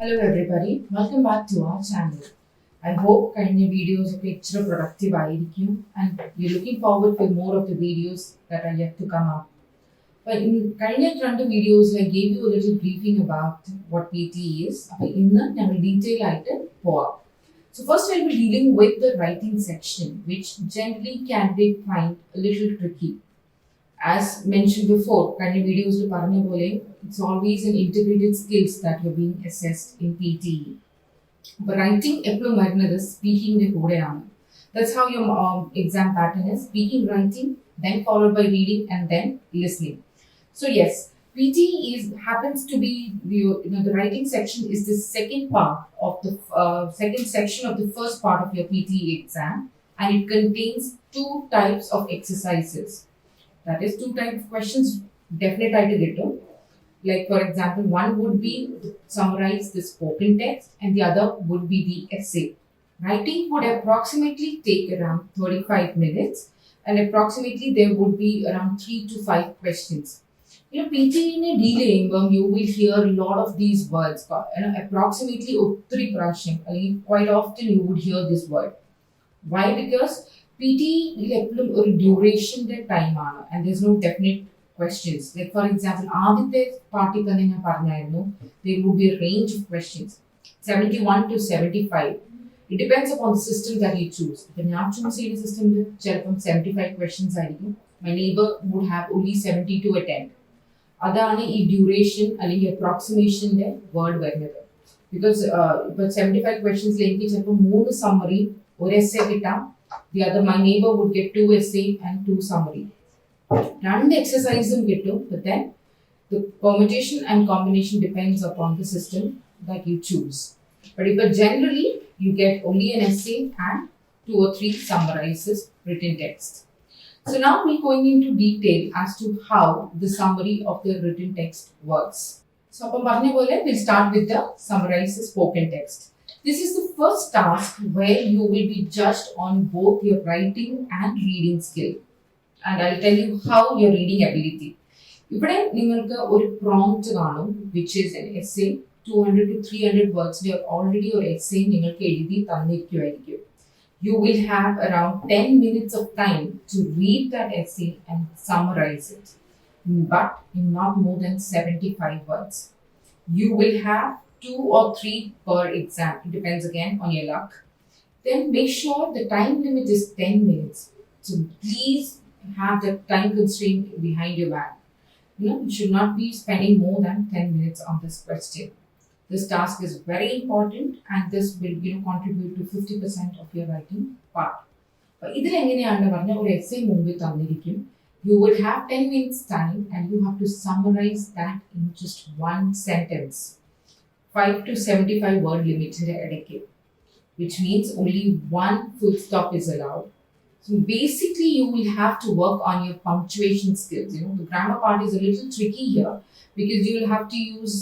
Hello everybody, welcome back to our channel. I hope കഴിഞ്ഞ videos ഒക്കെ extra productive ആയിരിക്കും and you're looking forward for more of the videos that are yet to come up. But in കഴിഞ്ഞ രണ്ട് videos I gave you a little briefing about what PTE is. അപ്പോൾ ഇന്ന് ഞങ്ങൾ detail ആയിട്ട് പോവാം. So first I'll be dealing with the writing section, which generally can be find a little tricky. As mentioned before, കഴിഞ്ഞ വീഡിയോസിൽ പറഞ്ഞ പോലെ it's always an integrated skills that you're being assessed in PTE. But writing എപ്പോഴും വരുന്നത് സ്പീക്കിംഗിന്റെ കൂടെയാണ്. That's how your exam pattern is: speaking, writing, then followed by reading, and then listening. So yes, PTE happens to be the writing section is the second part of the second section of the first part of your PTE exam, and it contains two types of exercises. That is, two types of questions definitely get to. Like for example, one would be summarize the spoken text and the other would be the essay. Writing would approximately take around 35 minutes and approximately there would be around 3 to 5 questions. PTE in a delay, you will hear a lot of these words. Approximately 3 prasham. Quite often you would hear this word. Why? Because PTE a duration time and there's no definite questions. Like for example, ആദ്യത്തെ പാർട്ടിൽ തന്നെ ഞാൻ പറഞ്ഞായിരുന്നു there will be a range of questions 71 to 75. It depends upon the system that you choose. If ഞാൻ choose ചെയ്യുന്ന സിസ്റ്റമിൽ ചിലപ്പം 75 questions ആയിരിക്കും. My neighbor would have only 70 to attend. അതാണ് ഈ ഡ്യൂറേഷൻ അല്ലെങ്കിൽ അപ്രോക്സിമേഷന്റെ വേർഡ് വരുന്നത്. ബിക്കോസ് ഇപ്പോൾ 75 ക്വസ്റ്റ്യൻസിൽ എനിക്ക് ചിലപ്പോൾ 3 സമ്മറി ഒരു എസ്സേ കിട്ടാം. The other, my neighbor would get 2 essay and 2 summary. രണ്ട് എക്സസൈസും കിട്ടും, but then the permutation and combination depends upon the system that you choose. But if generally you get only an essay and 2 or 3 summarizes written text. So now we're going into detail as to how the summary of the written text works. So അപ്പം പറഞ്ഞ പോലെ we'll start with the summarize the spoken text. This is the first task where you will be judged on both your writing and reading skill. And I'll tell you how your reading ability. ഇവിടെ നിങ്ങൾക്ക് ഒരു prompt കാണും, which is an essay 200 to 300 words. There already your essay നിങ്ങൾക്ക് എഴുതി തന്നിരിക്കുമായിരിക്കും. You will have around 10 minutes of time to read that essay and summarize it, but not more than 75 words. You will have 2 or 3 per exam. It depends again on your luck. Then make sure the time limit is 10 minutes. So please have the time constraint behind your back. You should not be spending more than 10 minutes on this question. This task is very important and this will contribute to 50% of your writing part. ഇതിൽ എങ്ങനെയാണ് പറഞ്ഞ ഒരു essay മുമ്പിൽ തന്നിരിക്കും. You will have 10 minutes time and you have to summarize that in just one sentence. 5 to 75 word limit in the edit, which means only one full stop is allowed. So basically you will have to work on your punctuation skills. The grammar part is a little tricky here because you will have to use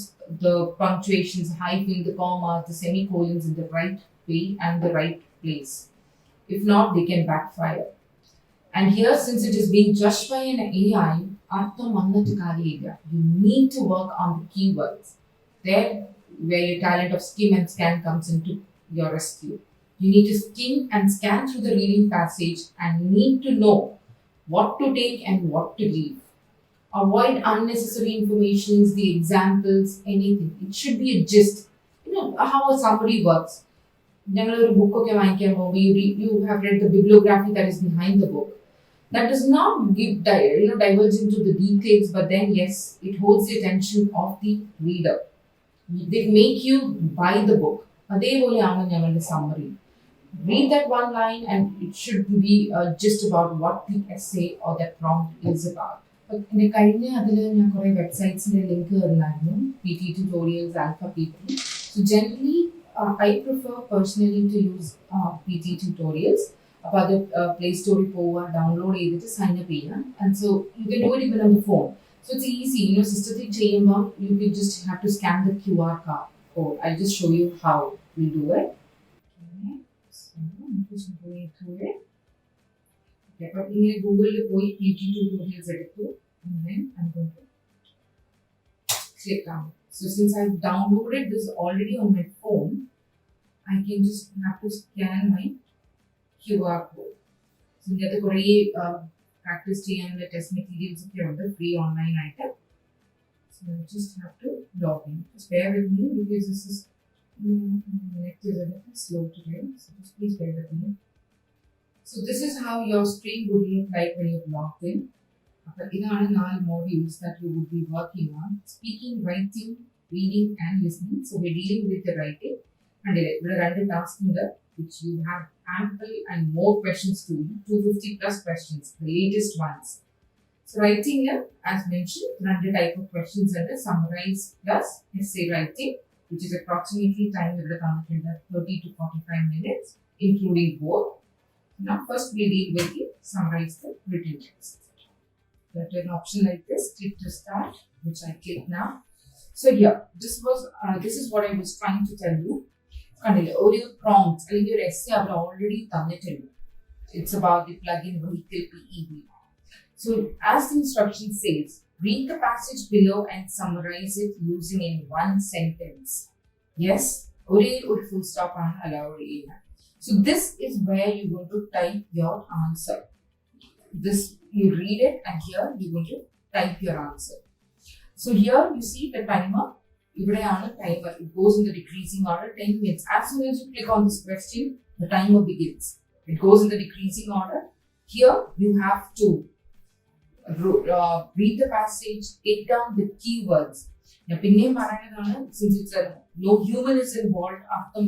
the punctuations, hyphen, the commas, the semicolons in the right way and the right place. If not, they can backfire. And here, since it is being judged by an AI, you need to work on the keywords. There where your talent of skim and scan comes into your rescue. You need to skim and scan through the reading passage and need to know what to take and what to leave. Avoid unnecessary informations, the examples, anything. It should be a gist. How a summary works. You have read the bibliography that is behind the book. That does not give diverge into the details, but then yes, it holds the attention of the reader. They make you buy the book. അതേപോലെയാണ് ഞങ്ങളുടെ summary. Read that one line and it should be just about what the essay or that prompt is about. എൻ്റെ കഴിഞ്ഞ അതിൽ ഞാൻ കുറേ വെബ്സൈറ്റ്സിൻ്റെ link തന്നായിരുന്നു, PTE tutorials, Alpha PT. So generally I prefer personally to use PTE tutorials. അപ്പോൾ അത് play സ്റ്റോറിൽ പോവുക, ഡൗൺലോഡ് ചെയ്തിട്ട് സൈൻ അപ്പ് ചെയ്യാം. And so you can do it even on the phone. So it's easy, system ചെയ്യുമ്പോൾ you can just have to scan the QR code. I'll just show you how we do it. Okay, so I'm just going through it. Okay, but in Google പോയി PTE tutorials എടുത്തു and then I'm going to click on it. So since I've downloaded this already on my phone, I can just have to scan my QR code. So get the great practice and the test materials if you're on the free online item. So I just have to log in. Just bear with me because this is net is a little slow today. So just please bear with me. So this is how your screen would look like when you've logged in. These are 4 modules that you would be working on: speaking, writing, reading, and listening. So we're dealing with the writing, and we're running tasks in there, which you have ample and more questions to you, 250 plus questions, the latest ones. So writing, as mentioned, run the type of questions under summarize plus essay writing, which is approximately time 30 to 45 minutes, including both. Now first we deal with the summarize the written text. There's an option like this, click to start, which I click now. So here, this is what I was trying to tell you. Audio prompts, your essay I've already done it. It's about the plugin vehicle PEV. So as the instruction says, read the passage below and summarize it using in one sentence. Yes, or full stop on allowed. So this is where you're going to type your answer. This you read it, and here you're going to type your answer. So here you see the timer. Timer. It goes in the decreasing order, 10 minutes. As soon as you click on this question, the timer begins. It goes in the decreasing order. Here you have to read the passage, take down the keywords. Now, since it's no human is involved, after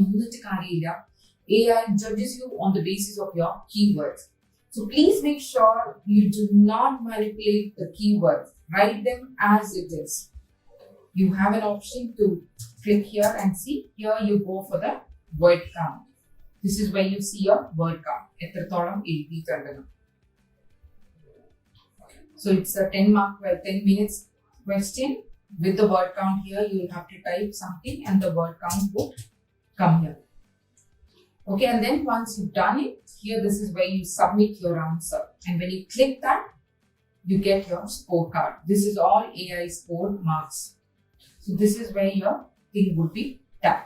AI judges you on the basis of your keywords. So please make sure you do not manipulate the keywords. Write them as it is. You have an option to click here and see. Here you go for the word count. This is where you see your word count. So it's a 10 minutes question. With the word count here, you will have to type something and the word count would come here. Okay, and then once you've done it, here this is where you submit your answer. And when you click that, you get your scorecard. This is all AI score marks. So this is where your thing would be done.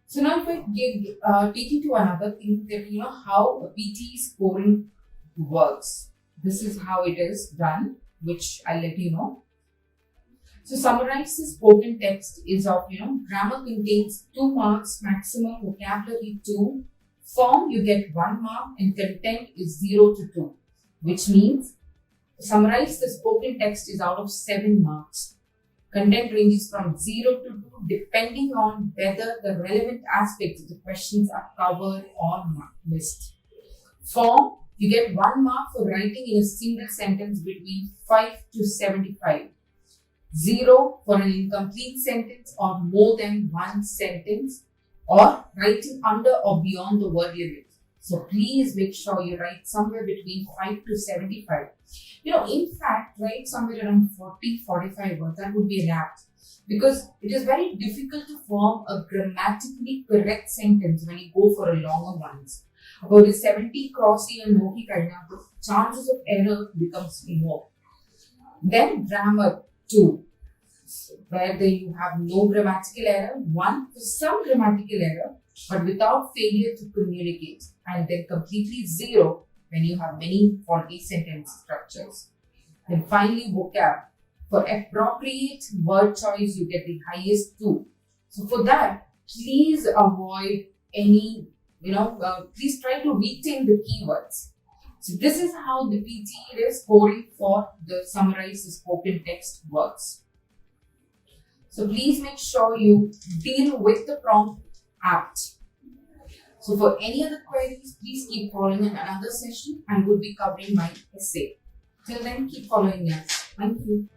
So now if I take you to another thing, that how PTE scoring works. This is how it is done, which I'll let you know. So summarize the spoken text is of, grammar contains 2 marks, maximum vocabulary 2, form you get 1 mark, and content is 0 to 2, which means summarize the spoken text is out of 7 marks. Content ranges from 0 to 2 depending on whether the relevant aspects of the questions are covered or missed. Form, you get 1 mark for writing in a single sentence between 5 to 75. 0 for an incomplete sentence or more than 1 sentence, or writing under or beyond the word limit. So please make sure you write somewhere between 5 to 75. In fact, write somewhere around 40-45 words. That would be an apt. Because it is very difficult to form a grammatically correct sentence when you go for a longer ones. About 70 crossing and no ki karna, the chances of error becomes more. Then grammar 2, where you have no grammatical error, 1 for some grammatical error, but without failure to communicate, and then completely 0 when you have many faulty sentence structures. Then finally vocab. For appropriate word choice, you get the highest 2. So for that, please avoid any, please try to retain the keywords. So this is how the PTE scoring for the summarize the spoken text works. So please make sure you deal with the prompt apt. So for any other queries, please keep following in another session. I will be covering my essay. Till then, keep following us. Thank you.